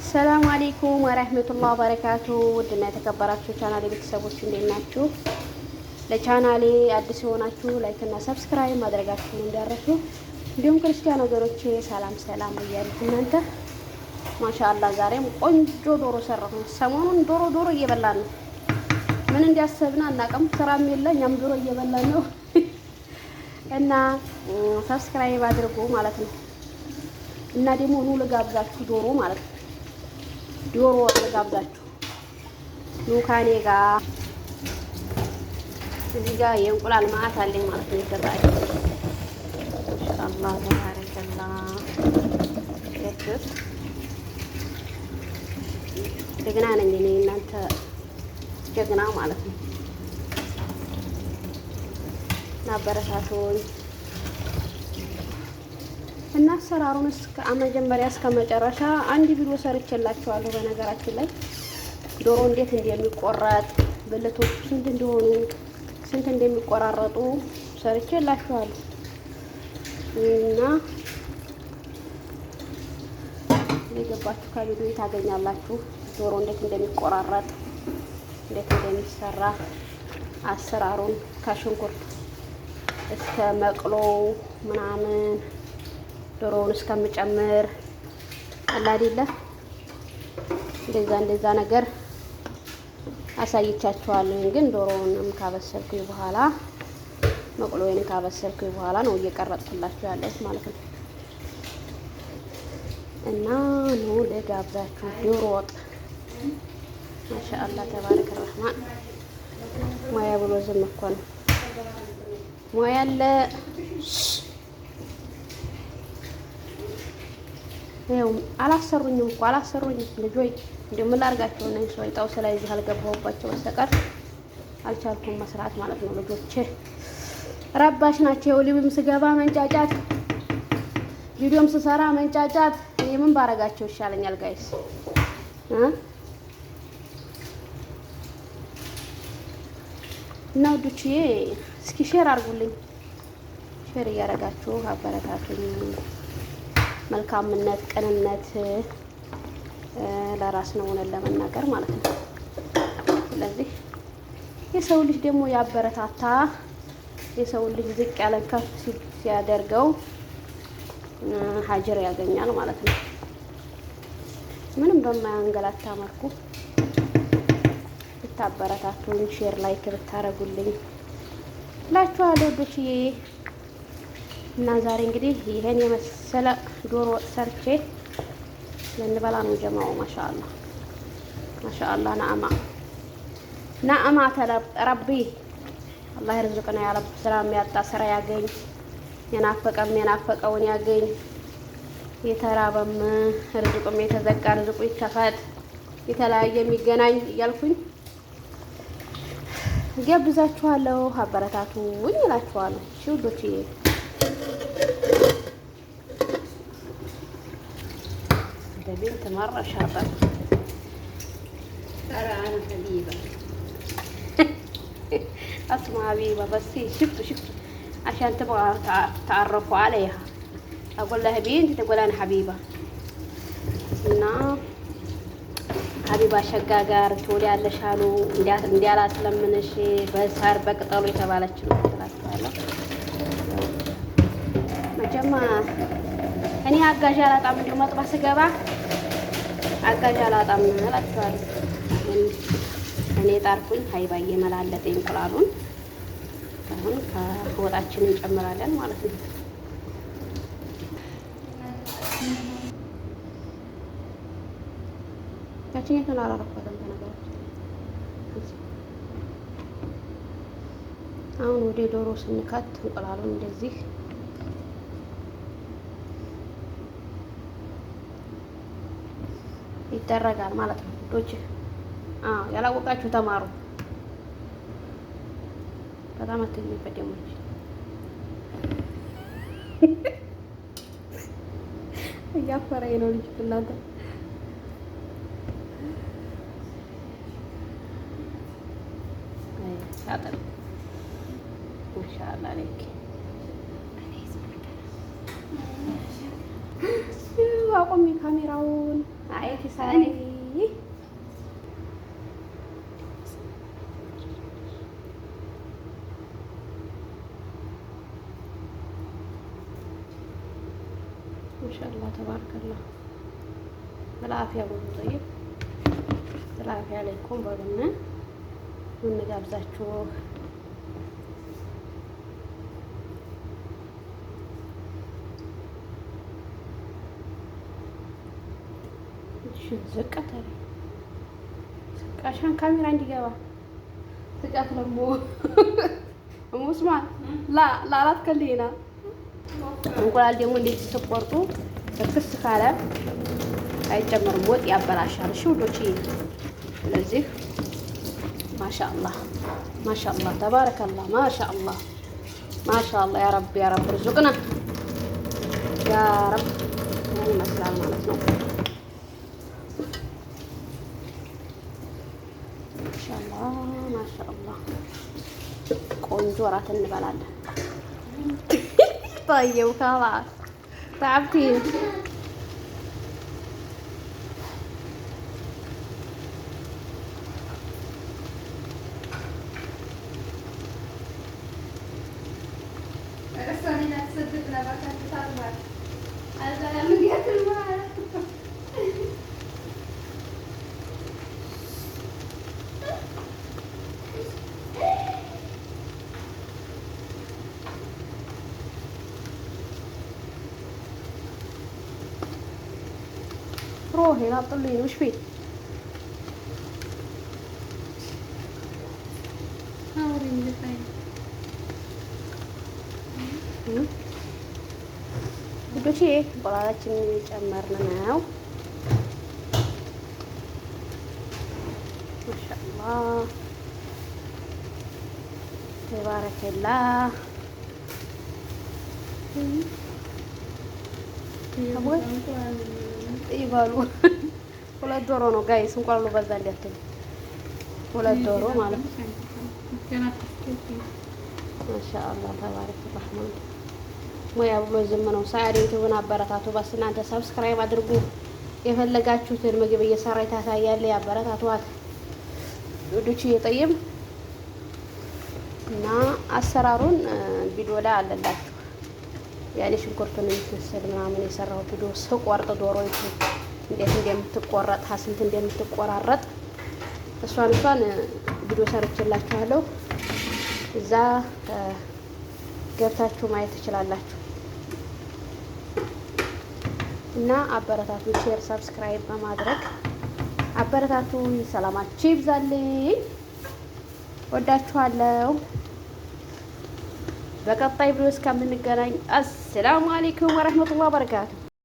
ሰላም አለይኩም ወራህመቱላሂ ወበረካቱ። ውድና የተከበራችሁ ቻናሌ ቤተሰቦች እንዴት ናችሁ? ለቻናሌ አዲስ የሆናችሁ ላይክ እና ሰብስክራይብ ማድረጋችሁን እንዳትረሱ። እንዲሁም ክርስቲያን ወገኖቼ ሰላም ሰላም እያልኩ እናንተ ማሻአላህ ዛሬም ቆንጆ ዶሮ ሰራሁ። ሰሞኑን ዶሮ እየበላን ነው። ምን እንዲያሰብና አናውቅም። ስራም የለ እኛም ዶሮ እየበላን ነው እና ሰብስክራይብ አድርጉ ማለት ነው። እና ደግሞ ኑ ልጋብዛችሁ ዶሮ ማለት ነው። ዶሮ ወጥ ልጋብዛችሁ ኑ ካኔ ጋር። እዚህ ጋር የእንቁላል ማዕት አለኝ ማለት ነው። ይገባል ኢንሻአላህ ተባረከላህ። እሺ ጀግና ነኝ እኔ እናንተ ጀግና ማለት ነው። እና አበረታቱኝ እና አሰራሩን መጀመሪያ እስከ መጨረሻ አንድ ቪዲዮ ሰርቼላችኋለሁ። በነገራችን ላይ ዶሮ እንዴት እንደሚቆረጥ ብልቶቹ ስንት እንደሆኑ ስንት እንደሚቆራረጡ ሰርቼላችኋለሁ እና የገባችሁ ከቪዲዮ ታገኛላችሁ። ዶሮ እንዴት እንደሚቆራረጥ እንዴት እንደሚሰራ አሰራሩን ከሽንኩርት እስከ መቅሎ ምናምን ዶሮውን እስከምጨምር አላዲለ እንደዛ ነገር አሳይቻችኋለሁ። ግን ዶሮውንም ካበሰልኩኝ በኋላ መቅሎዬን ካበሰልኩኝ በኋላ ነው እየቀረጥኩላችሁ ያለሁት ማለት ነው። እና ነው ለጋብዛችሁ ዶሮ ወጥ ማሻአላህ ተባረከ ረህማን። ሙያ ብሎ ዝም እኮ ነው ሙያ አለ። ይኸው አላሰሩኝም እኮ አላሰሩኝም ልጆች። እንደው ምን ላድርጋቸው ነው ሰው ይጣው ስለዚህ አልገባሁባቸው በስተቀር አልቻልኩም መስራት ማለት ነው። ልጆቼ ረባሽ ናቸው። ልብም ስገባ መንጫጫት፣ ቪዲዮም ስሰራ መንጫጫት። እኔ ምን ባረጋቸው ይሻለኛል ጋይስ? እና ውዶችዬ እስኪ ሼር አድርጉልኝ። ሼር እያደረጋችሁ አበረታቱኝ። መልካምነት፣ ቅንነት ለራስ ነው ሆነን ለመናገር ማለት ነው። ስለዚህ የሰው ልጅ ደግሞ ያበረታታ የሰው ልጅ ዝቅ ያለ ከፍ ሲያደርገው ሀጅር ያገኛል ማለት ነው። ምንም በማያንገላታ መልኩ ብታበረታቱኝ ሼር ላይክ ብታረጉልኝ እላችኋለሁ ወዶችዬ። እና ዛሬ እንግዲህ ይሄን የመሰለ ዶሮ ወጥ ሰርቼ ልንበላ ነው ጀማው። ማሻአላህ ማሻአላህ። ነአማ ረቢ አላህ ይርዝቅና ያ ረብ። ስራ የሚያጣ ስራ ያገኝ፣ የናፈቀውን ያገኝ፣ የተራበም ርዝቁም የተዘጋ ርዝቁ ይከፈት፣ የተለያየ የሚገናኝ እያልኩኝ ገብዛችኋለሁ። አበረታቱኝ እላችኋለሁ። እሺ ውዶችዬ بنت مرة شاطرة. ترى أنا حبيبة. أسمع حبيبة بس شفتوا عشان تبغى تعرفوا عليها. أقول لها بنت تقول أنا حبيبة. እና ሀቢባ ሸጋጋር ትወዲ ያለሽ አሉ እንዲያላት ለምንሽ በሳር በቅጠሉ የተባለች ነው ትላችኋለሁ። መቼም እኔ አጋዥ አላጣም። እንዲሁ መጥባት ስገባ አጋዥ አላጣም እላችኋለሁ። እኔ ጣርኩኝ ሀይባዬ መላለጠ እንቁላሉን አሁን ከወጣችን እንጨምራለን ማለት ነው። ታችኛቱን አላረኳትም ተነገራችሁ። አሁን ወደ ዶሮ ስንከት እንቁላሉን እንደዚህ ይደረጋል ማለት ነው። ዶች ያላወቃችሁ ተማሩ። በጣም አትግቢበት ደግሞ እያፈረኝ ነው ልጅ እናንተ። ሻጥር ማሻአላህ አለይክ አቁሚ ካሜራውን። አይቲ ሳይ ማሻአላህ ተባረከላህ። بالعافية أبو طيب بالعافية عليكم بقولنا ونقابزاتشو زقت علي زق عشان كاميرا عندي جوا زقت لمو أم عثمان لا تكلينا نقول على اليوم اللي تسبورتو تكس خالة አይጨምርም ወጥ ያበላሻል። እሺ ውዶቼ ስለዚህ ማሻአላህ ማሻአላህ ተባረከላህ ማሻአላህ ያ ረብ ርዙቅና ያ ረብ ምን ይመስላል ማለት ነው። ማሻአላህ ቆንጆ እራት እንበላለን። طيب خلاص تعبتي روحي لا تطلعيني وش فيه؟ وريني بالفين ውዶቼ እንቁላላችንን ጨመርን ነው። ማሻአላህ ተባረከላህ። ይባሉ ሁለት ዶሮ ነው ጋይስ። እንቁላሉ በዛ እንዲያትል ሁለት ዶሮ ማለት ነው። ማሻአላህ ተባረከ ረህማን ሙያ ብሎ ዝም ነው። ሳይድ ዩቲዩብን አበረታቱ። በስ እናንተ ሰብስክራይብ አድርጉ። የፈለጋችሁትን ምግብ እየሰራች ታሳያለች። አበረታቷት ውዶች። እየጠይም እና አሰራሩን ቪዲዮ ላይ አለላችሁ። ያኔ ሽንኩርቱን የምትመስል ምናምን የሰራው ቪዲዮ ስቆርጥ ዶሮይቱ እንዴት እንደምትቆረጥ ሀስንት እንደምትቆራረጥ እሷን ቪዲዮ ሰርችላችኋለሁ። እዛ ገብታችሁ ማየት ትችላላችሁ። እና አበረታቱ። ሼር ሰብስክራይብ በማድረግ አበረታቱ። ሰላማችሁ ይብዛልኝ። ወዳችኋለሁ። በቀጣይ ቪዲዮ እስከምንገናኝ አሰላሙ አለይኩም ወራህመቱላሂ ወበረካቱ።